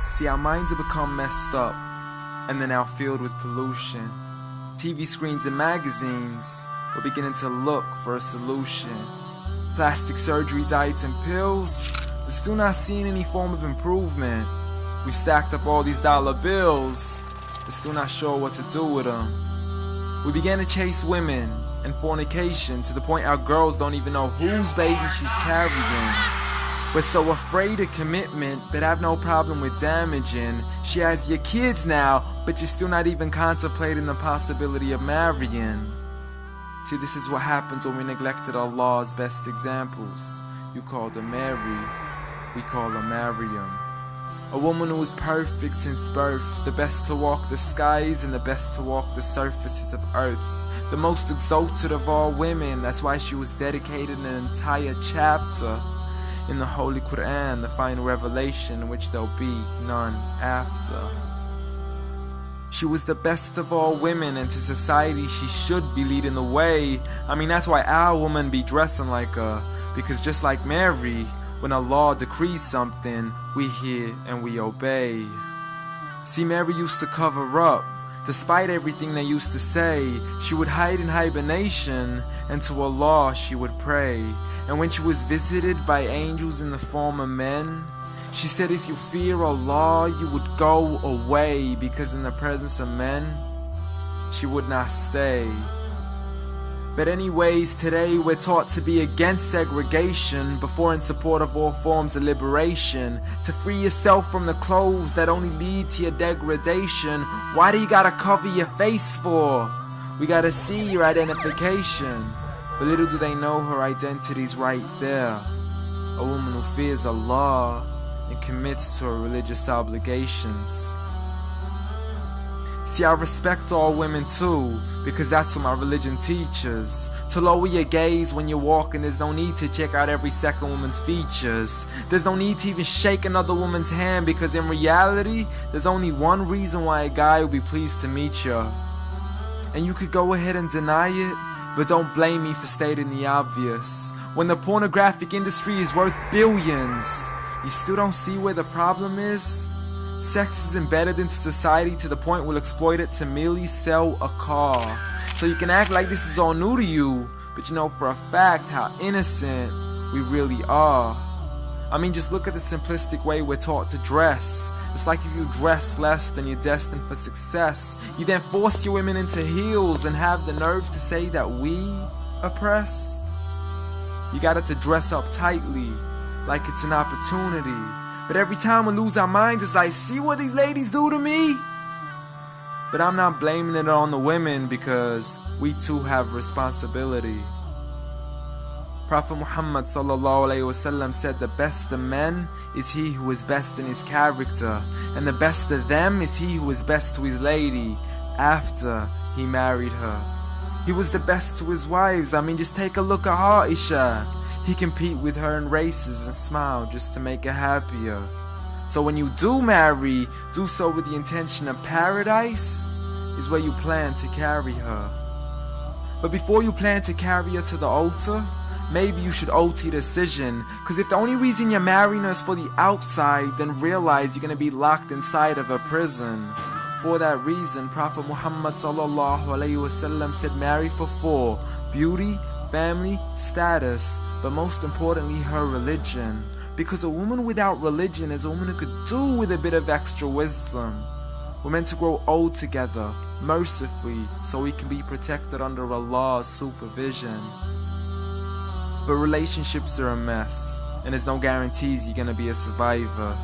See, our minds have become messed up, and they're now filled with pollution. TV screens and magazines, we're beginning to look for a solution. Plastic surgery, diets and pills, but still not seeing any form of improvement. We've stacked up all these dollar bills, but still not sure what to do with them. We began to chase women and fornication to the point our girls don't even know whose baby she's carrying. We're so afraid of commitment, but have no problem with damaging. She has your kids now, but you're still not even contemplating the possibility of marrying. See, this is what happens when we neglected Allah's best examples. You called her Mary, we call her Maryam. A woman who was perfect since birth, the best to walk the skies and the best to walk the surfaces of earth. The most exalted of all women, that's why she was dedicated an entire chapter in the Holy Quran, the final revelation in which there'll be none after. She was the best of all women, and to society she should be leading the way. I mean, that's why our women be dressing like her, because just like Mary, when Allah decrees something, we hear and we obey. See, Mary used to cover up. Despite everything they used to say, she would hide in hibernation, and to Allah she would pray. And when she was visited by angels in the form of men, she said, if you fear Allah, you would go away, because in the presence of men, she would not stay. But anyways, today we're taught to be against segregation, before in support of all forms of liberation. To free yourself from the clothes that only lead to your degradation. Why do you gotta cover your face for? We gotta see your identification. But little do they know her identity's right there. A woman who fears Allah and commits to her religious obligations. See, I respect all women too, because that's what my religion teaches. To lower your gaze when you're walking, there's no need to check out every second woman's features. There's no need to even shake another woman's hand, because in reality, there's only one reason why a guy will be pleased to meet you. And you could go ahead and deny it, but don't blame me for stating the obvious. When the pornographic industry is worth billions, you still don't see where the problem is? Sex is embedded into society to the point we'll exploit it to merely sell a car. So you can act like this is all new to you, but you know for a fact how innocent we really are. I mean, just look at the simplistic way we're taught to dress. It's like if you dress less, then you're destined for success. You then force your women into heels and have the nerve to say that we oppress. You got it to dress up tightly, like it's an opportunity. But every time we lose our minds, it's like, see what these ladies do to me? But I'm not blaming it on the women, because we too have responsibility. Prophet Muhammad ﷺ said, the best of men is he who is best in his character, and the best of them is he who is best to his lady after he married her. He was the best to his wives. I mean, just take a look at Aisha. He compete with her in races and smile just to make her happier. So when you do marry, do so with the intention of paradise is where you plan to carry her. But before you plan to carry her to the altar, maybe you should alter your decision. Cause if the only reason you're marrying her is for the outside, then realize you're gonna be locked inside of a prison. For that reason, Prophet Muhammad ﷺ said, marry for 4: beauty, family, status, but most importantly, her religion. Because a woman without religion is a woman who could do with a bit of extra wisdom. We're meant to grow old together, mercifully, so we can be protected under Allah's supervision. But relationships are a mess, and there's no guarantees you're gonna be a survivor.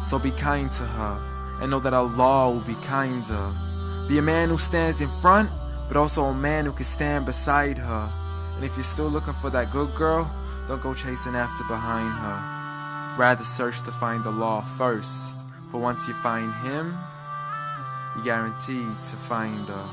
So be kind to her, and know that Allah will be kinder. Be a man who stands in front, but also a man who can stand beside her. And if you're still looking for that good girl, don't go chasing after behind her. Rather search to find Allah first, for once you find Him, you're guaranteed to find her.